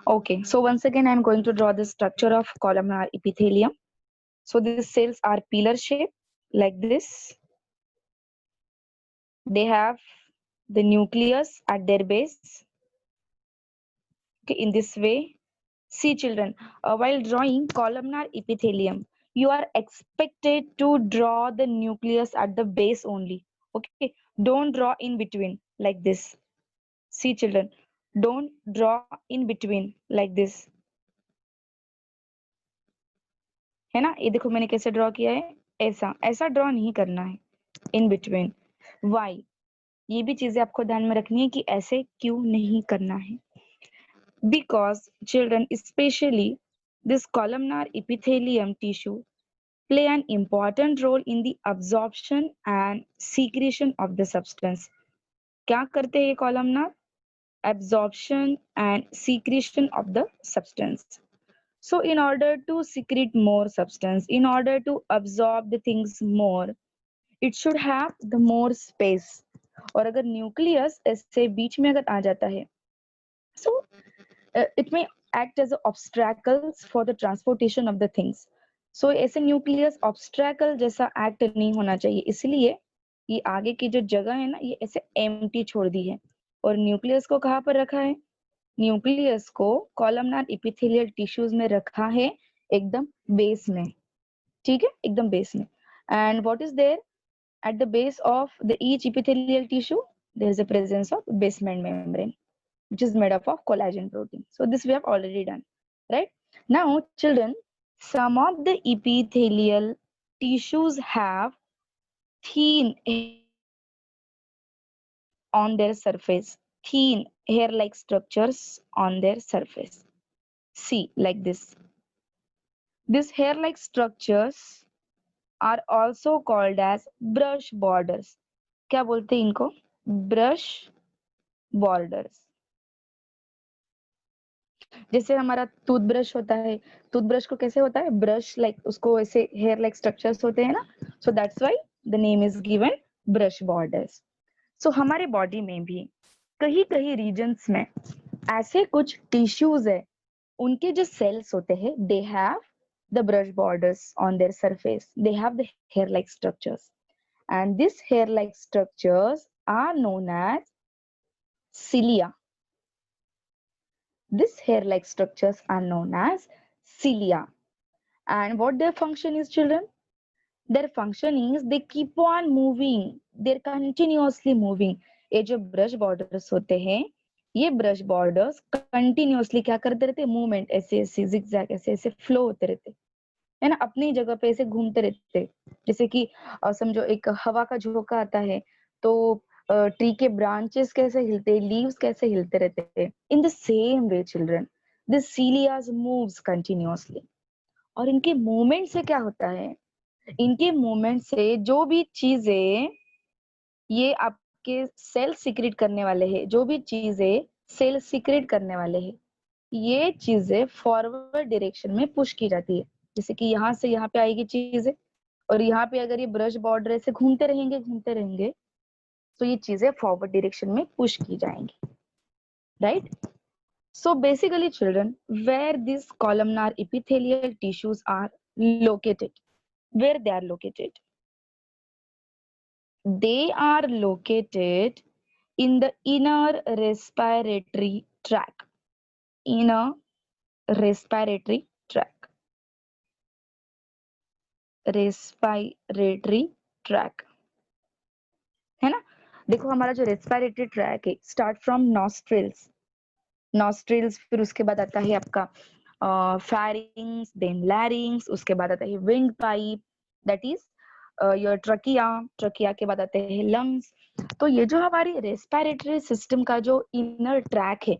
Okay, so once again, I'm going to draw the structure of columnar epithelium. So these cells are pillar shape like this. They have the nucleus at their base. Okay, in this way. See children, while drawing columnar epithelium, you are expected to draw the nucleus at the base only. Okay, don't draw in between like this. See children, don't draw in between like this. है ना, ये देखो मैंने कैसे draw किया है, ऐसा ऐसा ड्रॉ नहीं करना है इन बिटवीन. वाई, ये भी चीजें आपको ध्यान में रखनी है कि ऐसे क्यों नहीं करना है. Because children, especially this columnar epithelium tissue, play an important role in the absorption and secretion of the substance. क्या करते हैं ये columnar? Absorption and secretion of the substance. So in order to secrete more substance, in order to absorb the things more, it should have the more space. और अगर nucleus ऐसे बीच में अगर आ जाता है, so it may act as obstacles for the transportation of the things. So ऐसे nucleus ऑब्स्ट्रैकल जैसा act नहीं होना चाहिए, इसलिए ये आगे की जो जगह है ना, ये ऐसे एम्प्टी छोड़ दी है. और न्यूक्लियस को कहाँ पर रखा है? न्यूक्लियस को कॉलमनार एपिथेलियल टिश्यूज में रखा है, एकदम बेस में. ठीक है, एकदम बेस में. And what is there at the base of the each epithelial tissue? There is a presence of basement membrane, which is made up of collagen protein. So this we have already done, right? Now children, some of the epithelial tissues have thin on their surface, thin hair like structures on their surface. See, like this. These hair like structures are also called as brush borders. क्या बोलते हैं इनको? brush borders. जैसे हमारा toothbrush होता है, toothbrush को कैसे होता है? ब्रश लाइक, उसको ऐसे हेयर लाइक स्ट्रक्चर्स होते हैं ना, so that's why the name is given brush borders. So हमारे बॉडी में भी कहीं कहीं रीजन्स में ऐसे कुछ टिश्यूज है, उनके जो सेल्स होते हैं, they have the brush borders on their surface, they have the hair like structures, and this hair like structures are known as cilia. These hair-like structures are known as cilia. And what their function is, children? Their function is they keep on moving. They're continuously moving. ये जो brush borders होते हैं, ये brush borders continuously क्या करते रहते हैं? Movement, ऐसे ऐसे जिगजैग ऐसे ऐसे फ्लो होते रहते है ना, अपनी जगह पे ऐसे घूमते रहते. जैसे कि समझो एक हवा का झोंका आता है, तो ट्री के ब्रांचेस कैसे हिलते, लीव्स कैसे हिलते रहते हैं. In the same way children, this cilias moves continuously. और इनके मूवमेंट से क्या होता है? इनके मूवमेंट से जो भी चीजें ये आपके सेल सीक्रेट करने वाले हैं, जो भी चीजें सेल सीक्रेट करने वाले हैं, ये चीजें फॉरवर्ड डायरेक्शन में पुश की जाती है. जैसे कि यहाँ से यहाँ पे आएगी चीजें, और यहाँ पे अगर ये ब्रश बॉर्डर ऐसे घूमते रहेंगे, तो ये चीजें फॉरवर्ड डायरेक्शन में पुश की जाएंगी, right? So basically children, where these columnar epithelial tissues are located, where they are located? They are located in the inner respiratory tract. Inner respiratory tract. Respiratory tract. है ना? देखो हमारा जो respiratory tract है, start from nostrils. Nostrils, फिर उसके बाद आता है आपका फेरिंग्स, देन लैरिंग्स, उसके बाद आता है wind pipe, that is your trachea. Trachea के बाद आते हैं लंग्स. तो ये जो हमारी रेस्पिरेटरी सिस्टम का जो इनर ट्रैक है,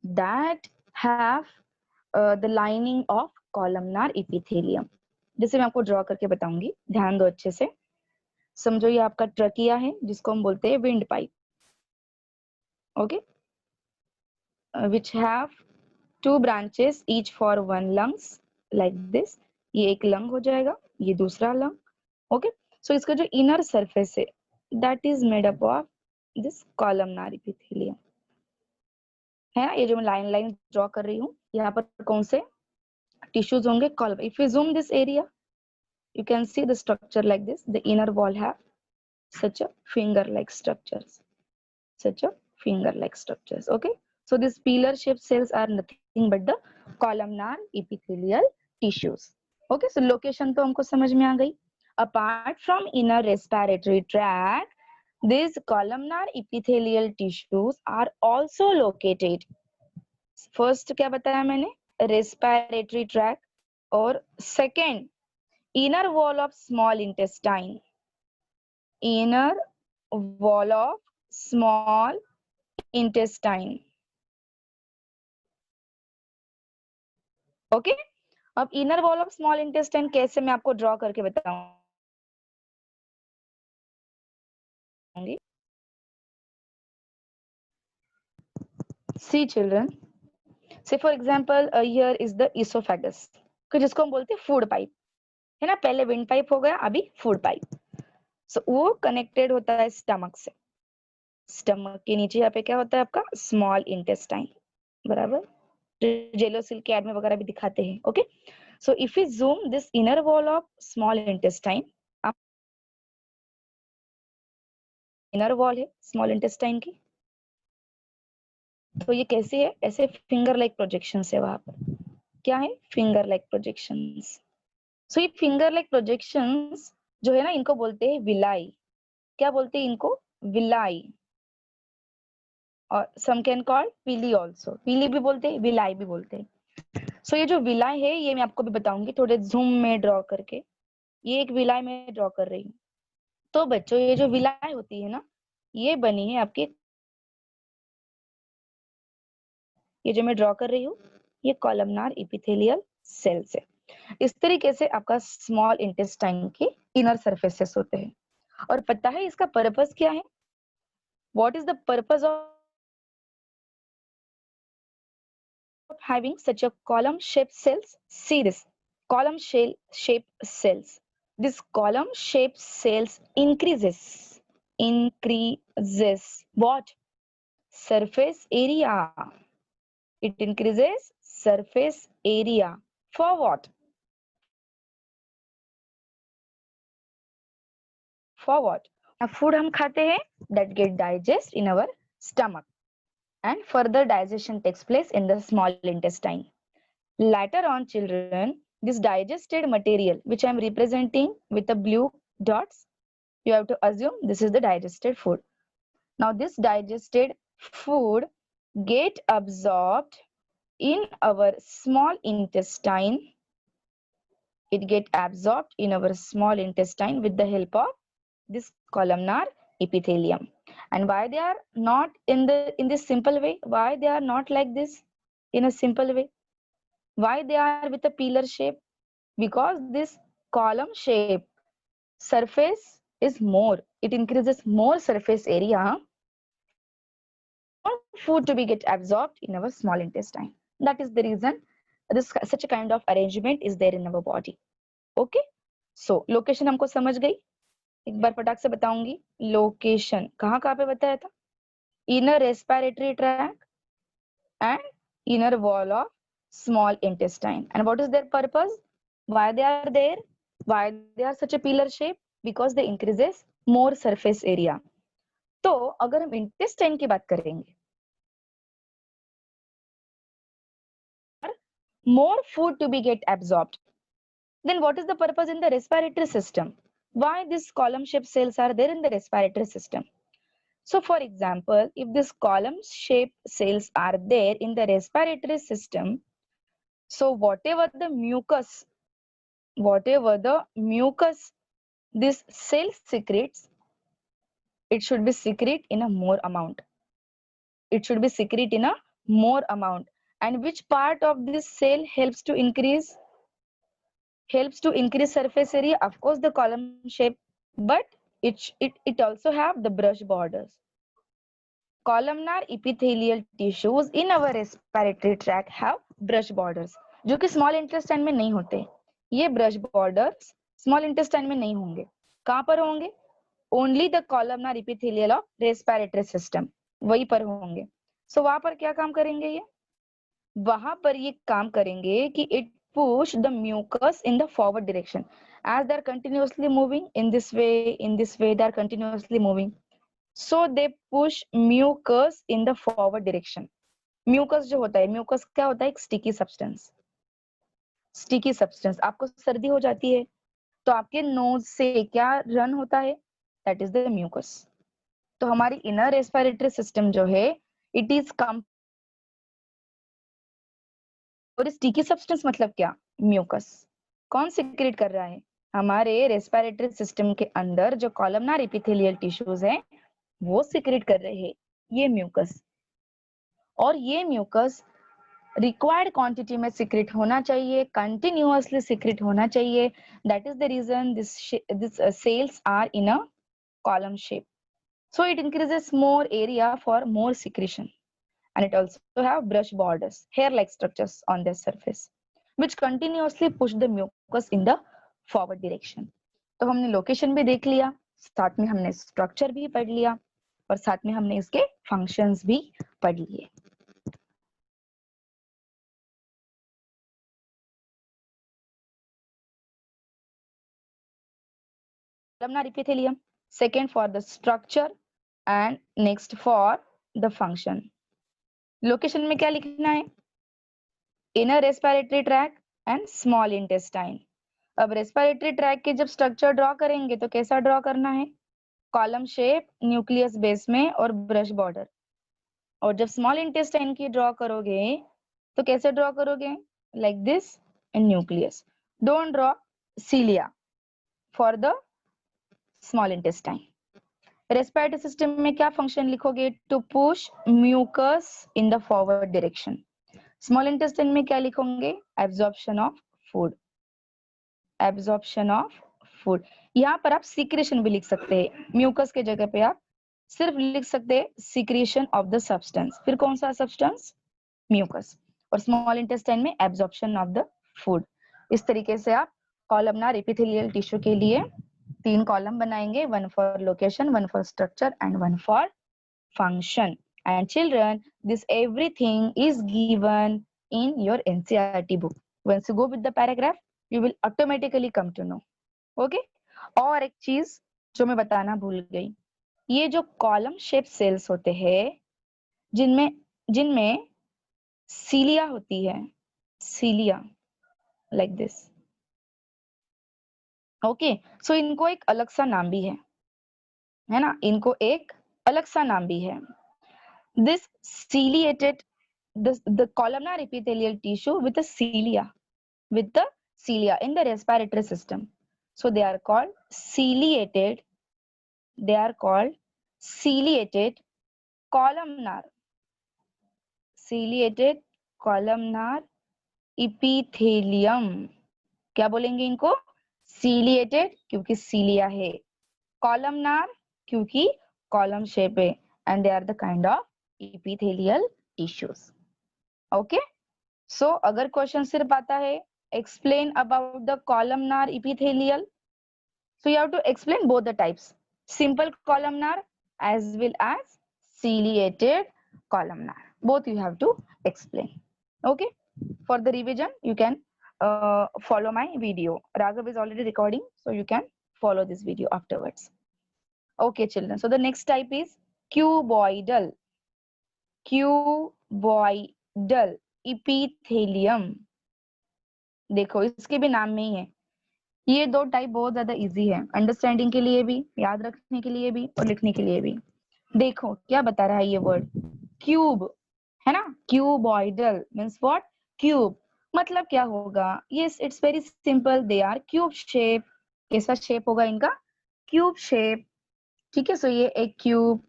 that have the lining of columnar epithelium. जैसे मैं आपको ड्रॉ करके बताऊंगी, ध्यान दो अच्छे से. समझो ये आपका ट्रकिया है, जिसको हम बोलते हैं wind pipe. Okay, which have two branches each for one lungs like this. ये एक लंग हो जाएगा, ये दूसरा लंग. ओके, सो इसका जो इनर सरफेस है, that is made up of this columnar epithelium. है ना, ये जो मैं लाइन लाइन ड्रॉ कर रही हूँ, यहाँ पर कौन से टिश्यूज होंगे? Column. If you zoom this area, you can see the structure like this. The inner wall have such a finger like structures, such a finger like structures. Okay, so these pillar shaped cells are nothing but the columnar epithelial tissues. Okay, so location तो हमको समझ में आ गई. Apart from inner respiratory tract, these columnar epithelial tissues are also located. First क्या बताया मैंने? Respiratory tract. और second, inner wall of small intestine. Inner wall of small intestine. Okay, अब inner wall of small intestine कैसे मैं आपको draw करके बताऊंगी. See children, so for example here is the oesophagus, जिसको हम बोलते हैं फूड पाइप, है ना. पहले विंड पाइप हो गया, अभी फूड पाइप. सो वो कनेक्टेड होता है स्टमक से. स्टमक के नीचे यहाँ पे क्या होता है आपका? Small intestine. बराबर, जेलोसिल के एड में वगैरह भी दिखाते हैं. Okay, so if you zoom this inner wall of small intestine, inner wall है स्मॉल इंटेस्टाइन की, तो ये कैसे है? ऐसे फिंगर लाइक प्रोजेक्शन है वहां पर. क्या है? Finger like projections. सो ये फिंगर लाइक प्रोजेक्शंस जो है ना, इनको बोलते हैं विलाई. क्या बोलते हैं इनको? विलाई. और some can call villi also. Villi भी बोलते हैं, विलाई भी बोलते हैं. सो ये जो विलाई है, ये मैं आपको भी बताऊंगी थोड़े जूम में ड्रॉ करके. ये एक विलाई में ड्रॉ कर रही हूँ. तो बच्चों, ये जो विलाई होती है ना, ये बनी है आपके, ये जो मैं ड्रॉ कर रही हूँ, ये कॉलमनार एपिथेलियल सेल्स है. इस तरीके से आपका स्मॉल इंटेस्टाइन के इनर सरफेसेस होते हैं. और पता है इसका पर्पस क्या है? What is the purpose of having such a column shaped cells? See this column shaped cells. This column shaped cells increases what? Surface area. It increases surface area for what? For what? Food हम खाते हैं, that get digest in our stomach, and further digestion takes place in the small intestine. Later on, children, this digested material, which I am representing with the blue dots, you have to assume this is the digested food. Now, this digested food get absorbed in our small intestine. It get absorbed in our small intestine with the help of this columnar epithelium. And why they are not in this simple way? Why they are not like this in a simple way? Why they are with a pillar shape? Because this column shape surface is more. It increases more surface area. More food to be get absorbed in our small intestine. That is the reason this such a kind of arrangement is there in our body. Okay. So location हमको समझ गई. एक बार फटाक से बताऊंगी. Location कहाँ कहाँ पे बताया था? Inner respiratory tract and inner wall of small intestine. And what is their purpose? Why they are there? Why they are such a pillar shape? Because they increases more surface area. तो अगर हम intestine की बात करेंगे, more food to be get absorbed. Then what is the purpose in the respiratory system? Why these column shaped cells are there in the respiratory system? So for example, if these column shaped cells are there in the respiratory system, so whatever the mucus this cell secretes, it should be secrete in a more amount. It should be secrete in a more amount. And which part of this cell helps to increase surface area? Of course, the column shape, but it also have the brush borders. Columnar epithelial tissues in our respiratory tract have brush borders, जो कि small intestine में नहीं होते. ये brush borders small intestine में नहीं होंगे. कहाँ पर होंगे? Only the columnar epithelial of respiratory system, वही पर होंगे. So वहां पर क्या काम करेंगे ये? वहां पर ये काम करेंगे कि it push the mucus in the forward direction as they are continuously moving in this way they are continuously moving, so they push mucus in the forward direction. Mucus जो होता है, म्यूकस क्या होता है? एक स्टिकी सब्सटेंस। स्टिकी सब्सटेंस, आपको सर्दी हो जाती है तो आपके नोज से क्या रन होता है? That is the mucus. तो हमारी इनर रेस्पिरेटरी सिस्टम जो है इट इज कम। और स्टिकी सब्सटेंस मतलब क्या? म्यूकस। कौन सिक्रेट कर रहा है? हमारे रेस्पिरेटरी सिस्टम के अंदर जो कॉलमनार एपिथेलियल टिश्यूज हैं वो सिक्रेट कर रहे हैं ये म्यूकस। और ये म्यूकस रिक्वायर्ड क्वांटिटी में सिक्रेट होना चाहिए, कंटिन्यूअसली सिक्रेट होना चाहिए। That is the reason this cells are in a column shape, so it increases more area for more secretion, and it also have brush borders, hair like structures on their surface which continuously push the mucus in the forward direction. तो हमने location भी देख लिया, साथ में हमने structure भी पढ़ लिया और साथ में हमने इसके फंक्शंस भी पढ़ लिए। columnar epithelium, second for the structure and next for the function. Location में क्या लिखना है? Inner respiratory track and small intestine. अब रेस्पिरेटरी ट्रैक के जब स्ट्रक्चर ड्रॉ करेंगे तो कैसा ड्रॉ करना है? कॉलम शेप, न्यूक्लियस बेस में और ब्रश बॉर्डर। और जब स्मॉल इंटेस्टाइन की ड्रॉ करोगे तो कैसे ड्रॉ करोगे? Like this in nucleus. Don't draw cilia for the small intestine. Respiratory system में क्या फंक्शन लिखोगे? To push mucus in the forward direction. Small intestine में क्या लिखोगे? Absorption of food. Absorption of food. यहाँ पर आप सीक्रेशन भी लिख सकते हैं, म्यूकस के जगह पे आप सिर्फ लिख सकते हैं सीक्रेशन ऑफ द सब्सटेंस। फिर कौन सा सब्सटेंस? म्यूकस। और स्मॉल इंटेस्टाइन में एब्जॉर्प्शन ऑफ द फूड। इस तरीके से आप कॉलमनार एपिथेलियल टिश्यू के लिए 3 कॉलम बनाएंगे, 1 for location, 1 for structure and 1 for function. And children, this everything is given in your NCERT book. Once you go with the paragraph, you will automatically come to know. Okay? और एक चीज जो मैं बताना भूल गई, ये जो कॉलम शेप सेल्स होते हैं जिनमें जिनमें सीलिया होती है, सीलिया लाइक दिस। ओके, सो इनको एक अलग सा नाम भी है ना? इनको एक अलग सा नाम भी है। This ciliated, the columnar epithelial tissue with the cilia in the respiratory system. So they are called ciliated. They are called ciliated columnar. Ciliated columnar epithelium. क्या बोलेंगे इनको? Ciliated क्योंकि cilia है, columnar क्योंकि column shape है, and they are the kind of epithelial tissues. Okay, so अगर question सिर्फ आता है explain about the columnar epithelial, so you have to explain both the types, simple columnar as well as ciliated columnar, both you have to explain. Okay, for the revision you can follow my video. Raghav is already recording, so you can follow this video afterwards. Okay children, so the next type is cuboidal. Cuboidal epithelium. देखो इसके भी नाम में ही है। ये 2 type बहुत ज्यादा easy है, अंडरस्टैंडिंग के लिए भी, याद रखने के लिए भी और लिखने के लिए भी। देखो क्या बता रहा है ये वर्ड, क्यूब है ना? Cuboidal means what? क्यूब मतलब क्या होगा? Yes, it's very simple, they are cube shape. कैसा शेप होगा इनका? Cube shape. ठीक है, सो ये एक क्यूब,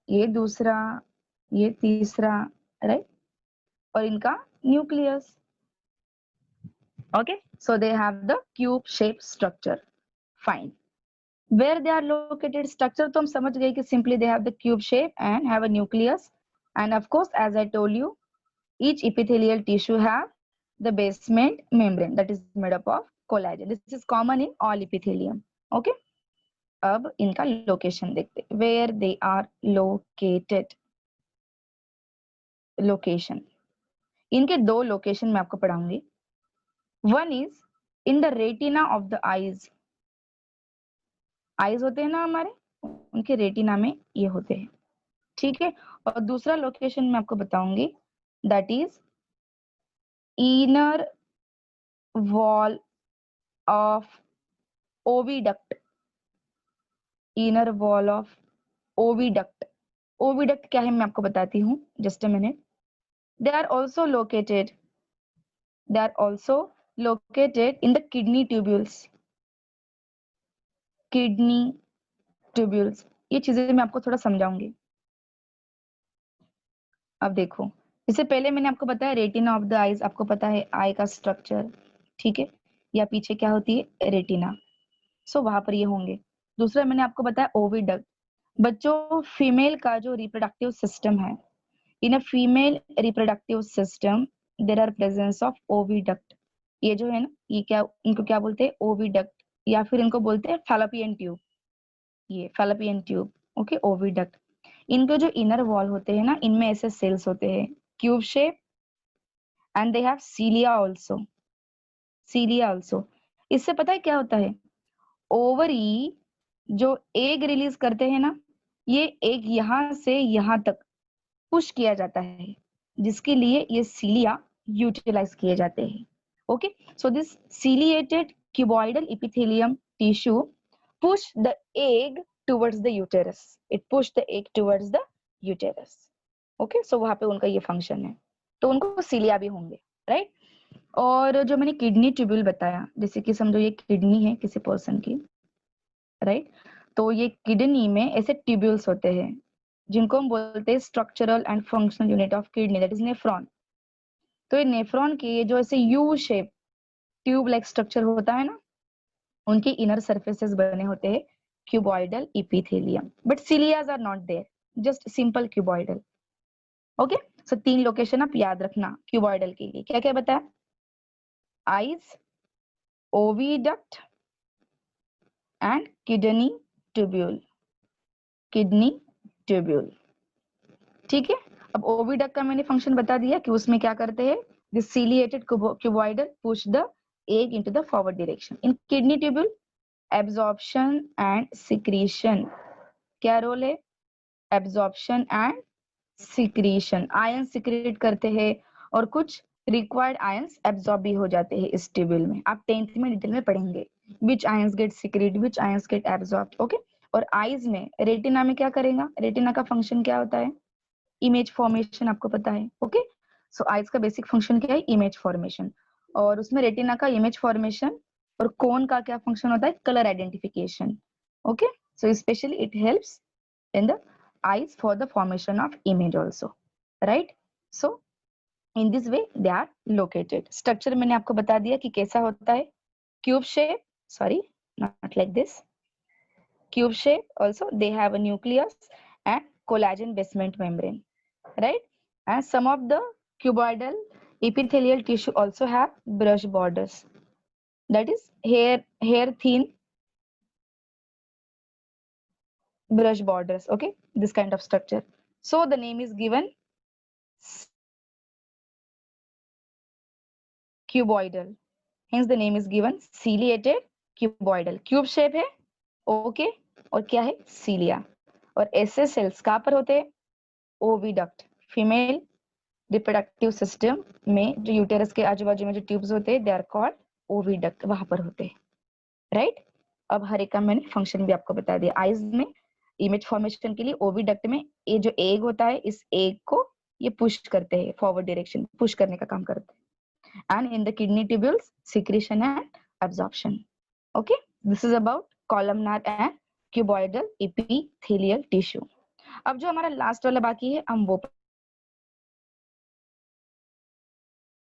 ये दूसरा, ये तीसरा, राइट? और इनका nucleus. Okay, so they have the cube shaped structure. Fine. Where they are located structure तो हम समझ गए कि simply they have the cube shape and have a nucleus, and of course as I told you each epithelial tissue have the basement membrane that is made up of collagen. This is common in all epithelium. Okay, अब इनका location देखते हैं, where they are located. Location, इनके दो location मैं आपको पढ़ाऊंगी। One is in the retina of the eyes, eyes होते हैं ना हमारे, उनके रेटिना में ये होते हैं, ठीक है। और दूसरा लोकेशन मैं आपको बताऊंगी, that is inner wall of oviduct, inner wall of oviduct. Oviduct क्या है मैं आपको बताती हूँ, just a minute. They are also located, they are also located in the kidney tubules, kidney tubules. ये चीजें मैं आपको थोड़ा समझाऊंगी। अब देखो, इससे पहले मैंने आपको बताया रेटिना ऑफ द आईज, आपको पता है आई का स्ट्रक्चर, ठीक है, या पीछे क्या होती है रेटिना, सो वहां पर ये होंगे। दूसरा मैंने आपको बताया ओविडक्ट। बच्चों, फीमेल का जो रिप्रोडक्टिव सिस्टम है, in a female reproductive system there are presence of oviduct. ये जो है ना, ये क्या, इनको क्या बोलते हैं ओविडक्ट, या फिर इनको बोलते हैं फैलोपियन ट्यूब, ये फैलोपियन ट्यूब, ओके ओविडक्ट। इनके जो इनर वॉल होते हैं ना, इनमें ऐसे सेल्स होते हैं cube shape, and they have cilia also, cilia also. इससे पता है क्या होता है, ओवरी जो एग रिलीज करते हैं ना, ये एग यहाँ से यहाँ तक पुश किया जाता है, जिसके लिए ये सीलिया यूटिलाइज किए जाते हैं, okay. So this ciliated cuboidal epithelium tissue push the egg towards the uterus, it push the egg towards the uterus, okay। सो वहां पे उनका ये फंक्शन है, तो उनको सीलिया भी होंगे, राइट। और जो मैंने किडनी ट्यूब्यूल बताया, जैसे कि समझो ये किडनी है किसी पर्सन की, राइट, तो ये किडनी में ऐसे ट्यूब्यूल्स होते हैं जिनको हम बोलते हैं structural and functional unit of kidney, that is nephron. तो ये नेफ्रॉन के ये जो ऐसे U shape tube like structure होता है ना, उनके इनर सर्फेसेस बने होते हैं cuboidal epithelium, but cilias are not there, just simple cuboidal, okay. So 3 location आप याद रखना क्यूबॉइडल के लिए, क्या क्या बताया, eyes, oviduct and kidney tubule, kidney tubule, ठीक है। अब ओविडक्ट का मैंने फंक्शन बता दिया कि उसमें क्या करते हैं, the ciliated cuboidal push the egg into the forward direction. In kidney tubule absorption and secretion, क्या रोल है, absorption and secretion, ion secrete करते हैं और कुछ रिक्वायर्ड आयंस एब्जॉर्ब भी हो जाते हैं इस ट्यूब्यूल में। आप 10th में डिटेल में पढ़ेंगे विच आयंस गेट सिक्रेट, विच आयंस गेट एब्जॉर्ब, ओके। और आईज में रेटिना में क्या करेगा, रेटिना का फंक्शन क्या होता है, इमेज फॉर्मेशन, आपको पता है, ओके। सो आईज का बेसिक फंक्शन क्या है, इमेज फॉर्मेशन, और उसमें रेटिना का इमेज फॉर्मेशन, और कोन का क्या फंक्शन होता है, colour identification, okay. So specially it helps in the eyes for the formation of image also, right। so in this way they are located। structure मैंने आपको बता दिया कि कैसा होता है, cube shape, sorry, not like this, cube shape also, they have a nucleus and collagen basement membrane, right। and some of the cuboidal epithelial tissue also have brush borders, that is hair thin brush borders, okay, this kind of structure, so the name is given cuboidal, hence the name is given ciliated cuboidal, cube shape है, okay, और क्या है सीलिया। और ऐसे sales कहाँ पर होते हैं, ओविडक्ट, फीमेल रिप्रोडक्टिव सिस्टम में जो यूटेरस के आजू बाजू में जो ट्यूब्स होते हैं, दे आर कॉल्ड ओविडक्ट, वहां पर होते हैं, राइट। अब हर एक का मैंने फंक्शन भी आपको बता दिया। आईज में इमेज फॉर्मेशन के लिए ओविडक्ट में ये जो एग होता है, इस एग को ये पुश करते हैं फॉरवर्ड डायरेक्शन, पुश करने का काम करते हैं, and in the kidney tubules secretion and absorption, okay। this is about columnar and cuboidal epithelial tissue। अब जो हमारा लास्ट वाला बाकी है, हम वो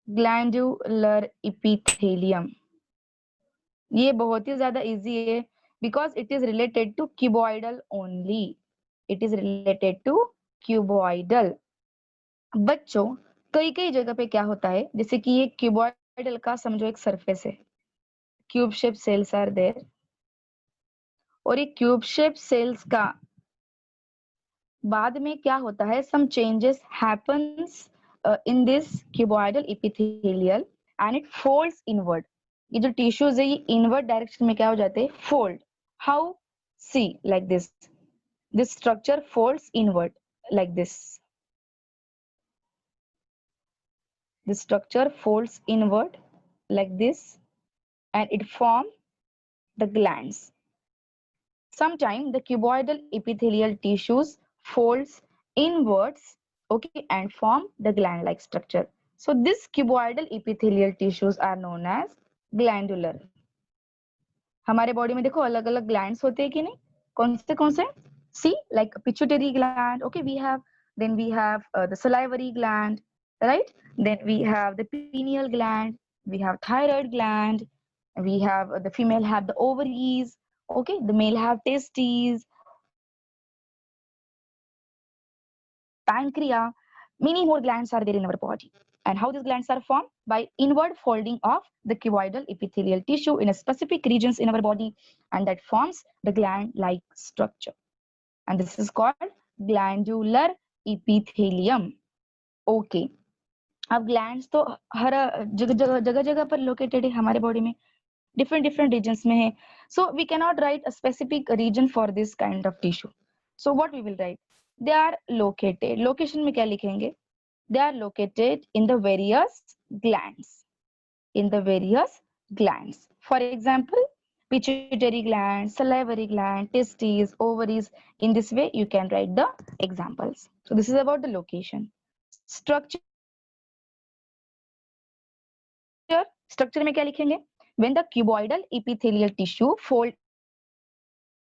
ग्लैंडुलर इपिथेलियम, ये बहुत ही ज्यादा इजी है because it is related to cuboidal only, it is related to cuboidal. बच्चों, कई कई जगह पे क्या होता है, जैसे कि ये क्यूबॉइडल का समझो एक सरफेस है, cube shape cells are there, और ये क्यूब शेप सेल्स का बाद में क्या होता है, some changes happens in this cuboidal epithelial and it folds inward. ये जो tissues है ये inward direction में क्या हो जाते हैं? Fold. How? See, like this. This structure folds inward like this. This structure folds inward like this and it forms the glands. Sometimes the cuboidal epithelial tissues folds inwards, okay, and form the gland-like structure. So this cuboidal epithelial tissues are known as glandular. हमारे body में देखो अलग अलग glands होते हैं कि नहीं? कौन से? See, like pituitary gland, okay, we have, then we have the salivary gland, right? Then we have the pineal gland, we have thyroid gland, we have the female have the ovaries, okay, the male have testes, pancreas, many more glands are there in our body. And how these glands are formed? By inward folding of the cuboidal epithelial tissue in a specific regions in our body, and that forms the gland-like structure. And this is called glandular epithelium. Okay. अब glands तो हर जगह पर located है हमारे body में, different regions में है. So we cannot write a specific region for this kind of tissue. So what we will write? They are located. Location में क्या लिखेंगे? They are located in the various glands. In the various glands. For example, pituitary gland, salivary gland, testes, ovaries. In this way, you can write the examples. So this is about the location. Structure. Structure में क्या लिखेंगे? When the cuboidal epithelial tissue fold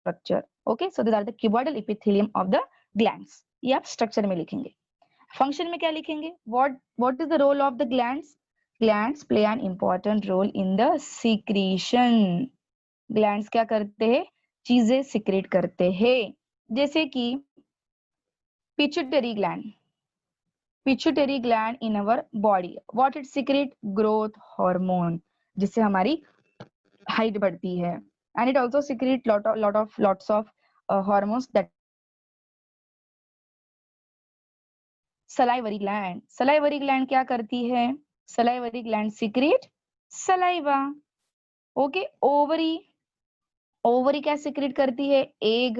structure. Okay, so these are the cuboidal epithelium of the glands. ये आप structure में लिखेंगे. Function में क्या लिखेंगे? What is the role of the glands? Glands play an important role in the secretion. Glands क्या करते हैं? चीजें secrete करते हैं. जैसे कि pituitary gland. Pituitary gland in our body. What it secrete? Growth hormone. जिससे हमारी height बढ़ती है. And it also secrete lots of hormones that salivary gland. Salivary gland क्या करती है? Salivary gland secrete saliva. Okay, ovary क्या secrete करती है? Egg.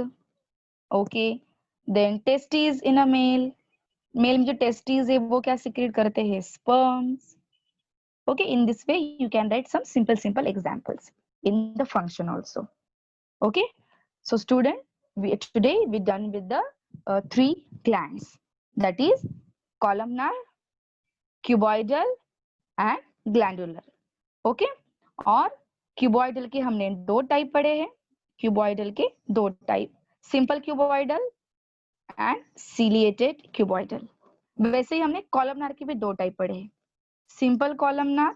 Okay, then testes in a male. Male में जो testes है वो क्या secrete करते हैं? Sperms. Okay, in this way you can write some simple examples in the function also. Okay, so student, today we done with the 3 glands, that is columnar, cuboidal and glandular. Okay, और cuboidal के हमने 2 type पढ़े हैं. Cuboidal के 2 type, simple cuboidal and ciliated cuboidal. वैसे ही हमने columnar के भी 2 टाइप पढ़े हैं, simple columnar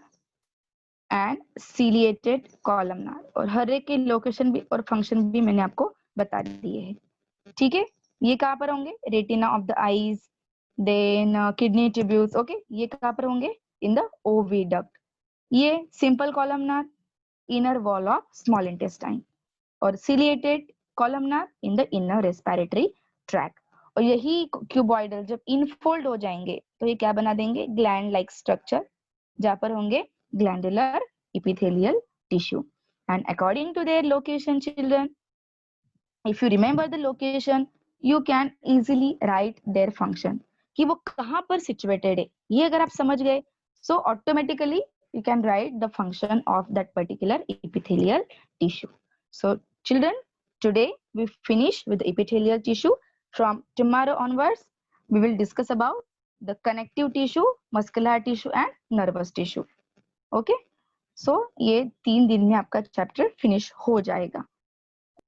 and ciliated columnar. और हर एक के लोकेशन भी और फंक्शन भी मैंने आपको बता दिए हैं. ठीक है, ये कहाँ पर होंगे? Retina of the eyes, then kidney tubules. Okay, ये कहाँ पर होंगे? In the oviduct. ये simple columnar, inner wall of small intestine, और ciliated columnar in the inner respiratory tract. और यही क्यूबॉइडल जब इनफोल्ड हो जाएंगे तो ये क्या बना देंगे? ग्लैंड लाइक स्ट्रक्चर, जहाँ पर होंगे glandular epithelial tissue. And according to their location, children, if you remember the location, you can easily write their function. कि वो कहाँ पर situated है, ये अगर आप समझ गए, so automatically you can write the function of that particular epithelial tissue. So children, today we finish with the epithelial tissue. From tomorrow onwards, we will discuss about the connective tissue, muscular tissue and nervous tissue. Okay, so ये 3 दिन में आपका chapter finish हो जाएगा.